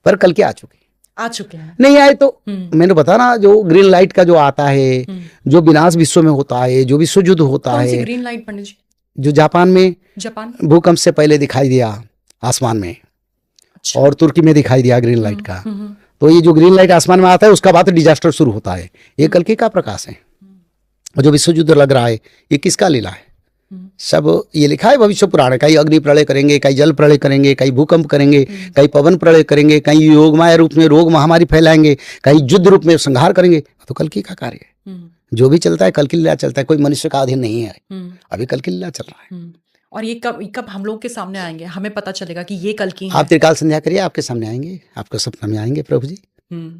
पर कल के आ चुके हैं। नहीं आए तो मैंने बताया ना, जो ग्रीन लाइट का जो आता है, जो विनाश विश्व में होता है, जो विश्व युद्ध होता है। ग्रीन लाइट पंडित जी? जो जापान भूकंप से पहले दिखाई दिया आसमान में। अच्छा। और तुर्की में दिखाई दिया ग्रीन लाइट का। तो ये जो ग्रीन लाइट आसमान में आता है उसका बाद डिजास्टर शुरू होता है। ये कल्कि का प्रकाश है। और जो विश्व युद्ध लग रहा है ये किसका लीला है? सब ये लिखा है भविष्य पुराण। कहीं अग्नि प्रलय करेंगे, कहीं जल प्रलय करेंगे, कहीं भूकंप करेंगे, कहीं पवन प्रलय करेंगे, कहीं योगमाया रूप में रोग महामारी फैलाएंगे, कहीं युद्ध रूप में संहार करेंगे। तो कल्कि का कार्य है। जो भी चलता है कल्कि लीला चलता है, कोई मनुष्य का अधीन नहीं है। अभी कल्कि लीला चल रहा है। और ये कब हम लोग के सामने आएंगे, हमें पता चलेगा कि ये कल्कि है? आप त्रिकाल संध्या करिए, आपके सामने आएंगे, आपको सपना में आएंगे प्रभु जी।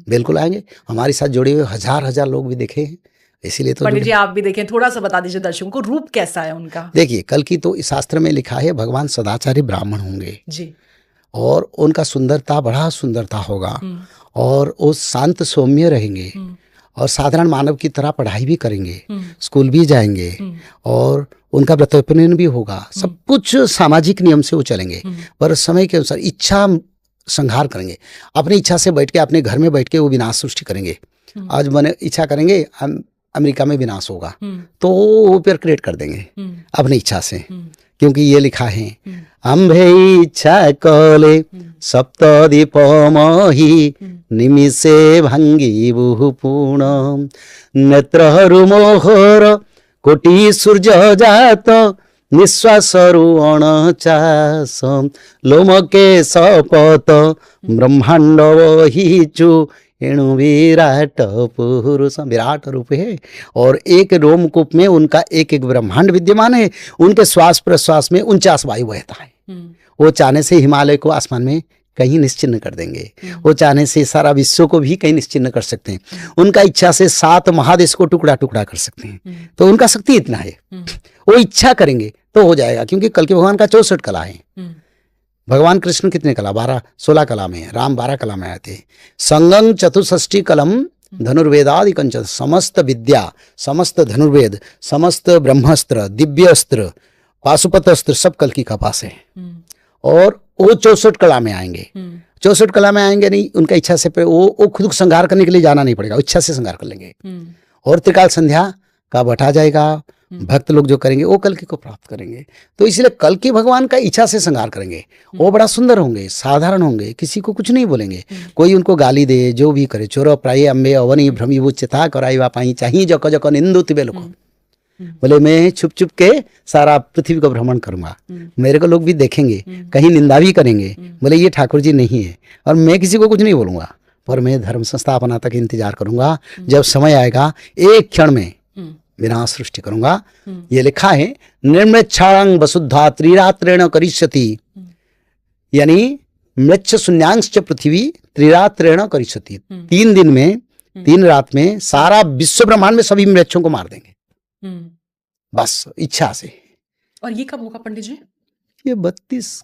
बिल्कुल आएंगे। हमारे साथ जुड़े हुए हजार लोग भी देखे हैं, इसीलिए तो। पंडित जी आप भी देखें, थोड़ा सा बता दीजिए दर्शकों को, रूप कैसा है उनका? देखिए कल्कि तो इस शास्त्र में लिखा है भगवान सदाचारी ब्राह्मण होंगे जी, और उनका सुंदरता बड़ा सुंदरता होगा, और वो शांत सौम्य रहेंगे, और साधारण मानव की तरह पढ़ाई भी करेंगे, स्कूल भी जाएंगे, और उनका व्रतोपनयन भी होगा। सब कुछ सामाजिक नियम से वो चलेंगे, पर समय के अनुसार इच्छा संहार करेंगे। अपनी इच्छा से बैठ के, अपने घर में बैठ के वो विनाश सृष्टि करेंगे। आज मैंने इच्छा करेंगे अमेरिका में विनाश होगा, तो वो फिर क्रिएट कर देंगे अपनी इच्छा से। क्योंकि ये लिखा है अम्भे इच्छा कले सप्तदीप मही निमिषे भंगी बहु पूर्ण नेत्रहरु मोहर कोटि सूर्य जात निश्वासरु अणचास लोमके सपत ब्रह्मांड वहीचु एणु विराट पुरुष। विराट रूप है और एक रोमकूप में उनका एक ब्रह्मांड विद्यमान है। उनके श्वास प्रश्वास में 49 वायु बहता है। वो चाहने से हिमालय को आसमान में कहीं निश्चिन्न कर देंगे। वो चाहने से सारा विश्व को भी कहीं निश्चिन्न कर सकते हैं। उनका इच्छा से 7 महादेश को टुकड़ा टुकड़ा कर सकते हैं। तो उनका शक्ति इतना है, वो इच्छा करेंगे तो हो जाएगा। क्योंकि कल्कि भगवान का 64 कला है। भगवान कृष्ण कितने कला? 16 कला में, राम 12 कला में आए थे। संगम चतुष्षष्टि कलम धनुर्वेदादि कंचन, समस्त विद्या, समस्त धनुर्वेद, समस्त ब्रह्मास्त्र, दिव्यस्त्र, पाशुपतास्त्र सब कल्कि का पास है। और वो 64 कला में आएंगे। 64 कला में आएंगे नहीं, उनका इच्छा से वो खुद संहार करने के लिए जाना नहीं पड़ेगा, इच्छा से संहार कर लेंगे। और त्रिकाल संध्या का बैठा जाएगा, भक्त लोग जो करेंगे वो कल्कि को प्राप्त करेंगे। तो इसलिए कल्कि भगवान का इच्छा से संहार करेंगे। वो बड़ा सुंदर होंगे, साधारण होंगे, किसी को कुछ नहीं बोलेंगे। कोई उनको गाली दे, जो भी करे, चोर प्राय अम्बे अवनी भ्रमी चिता कराई वापाई चाहिए जक जक निंदु तिबे लोग। बोले मैं छुप छुप के सारा पृथ्वी को भ्रमण करूंगा, मेरे को लोग भी देखेंगे, कहीं निंदा भी करेंगे। बोले ये ठाकुर जी नहीं है, और मैं किसी को कुछ नहीं बोलूंगा, पर मैं धर्म संस्थापना तक इंतजार करूंगा। जब समय आएगा एक क्षण में विनाश सृष्टि करूंगा। ये लिखा है निर्मृच्छांग वसुद्धा त्रिरात्रेण करिष्यति, यानी मृच्छ शून्यांश पृथ्वी त्रिरात्रेण करिष्यति। 3 दिन में, 3 रात में सारा विश्व ब्रह्मांड में सभी मृच्छों को मार देंगे, बस इच्छा से। और ये कब होगा पंडित जी? ये 32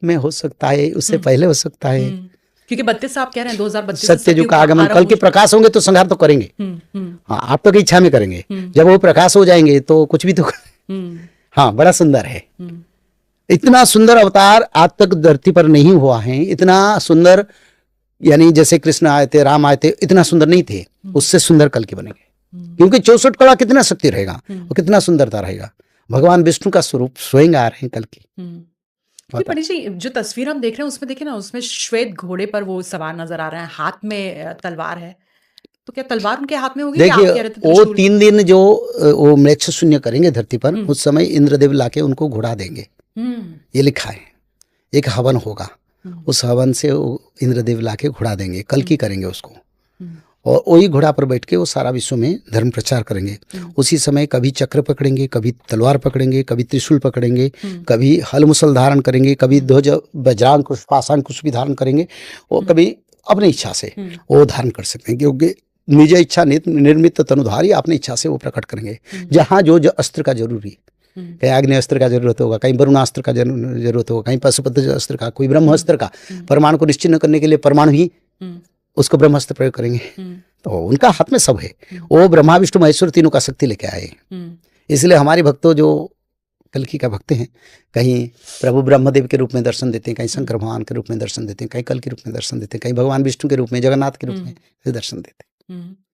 में हो सकता है, उससे पहले हो सकता है। क्योंकि 32 आप कह रहे हैं 2032 सत्ययुग का आगमन। कल के प्रकाश होंगे तो संहार तो करेंगे। हाँ, आप तो की इच्छा में करेंगे। जब वो प्रकाश हो जाएंगे तो कुछ भी तो हाँ, बड़ा सुंदर है। इतना सुंदर अवतार आज तक धरती पर नहीं हुआ है। इतना सुंदर, यानी जैसे कृष्ण आए थे, राम आए थे, इतना सुंदर नहीं थे। उससे सुंदर कल के बनेंगे। क्योंकि 64 कला कितना शक्ति रहेगा और कितना सुंदरता रहेगा। भगवान विष्णु का स्वरूप स्वयं आ रहे हैं कल की। पंडित जी जो तस्वीर हम देख रहे हैं उसमें देखिए ना, उसमें श्वेत घोड़े पर वो सवार नजर आ रहे हैं, हाथ में तलवार है। तो क्या तलवार उनके हाथ में होगी? देखिए वो 3 दिन जो वो म्लेच्छ शून्य करेंगे धरती पर, उस समय इंद्रदेव लाके उनको घोड़ा देंगे। ये लिखा है। एक हवन होगा, उस हवन से इंद्रदेव लाके घोड़ा देंगे, कल की करेंगे उसको। और वही घोड़ा पर बैठ के वो सारा विश्व में धर्म प्रचार करेंगे। उसी समय कभी चक्र पकड़ेंगे, कभी तलवार पकड़ेंगे, कभी त्रिशूल पकड़ेंगे, कभी हल मुसल धारण करेंगे, कभी ध्वज वज्रांग कुश पाषाण कुश भी धारण करेंगे। और कभी अपनी इच्छा से वो धारण कर सकते हैं, क्योंकि निज इच्छा निर्मित तनुधारी, अपनी इच्छा से वो प्रकट करेंगे। जहाँ जो अस्त्र का जरूरी, कहीं आग्नेय अस्त्र का जरूरत होगा, कहीं वरुणास्त्र का जरूरत होगा, कहीं पशुपति अस्त्र का, कोई ब्रह्मास्त्र का। परमाणु को निश्चिन्न करने के लिए परमाणु ही उसको ब्रह्मास्त्र प्रयोग करेंगे। तो उनका हाथ में सब है। वो ब्रह्मा विष्णु महेश्वर तीनों का शक्ति लेके आए। इसलिए हमारे भक्तों जो कल्कि का भक्त हैं। कहीं प्रभु ब्रह्मदेव के रूप में दर्शन देते हैं, कहीं शंकर भगवान के रूप में दर्शन देते हैं, कहीं कल के रूप में दर्शन देते हैं, कहीं भगवान विष्णु के रूप में, जगन्नाथ के रूप में ऐसे दर्शन देते हैं।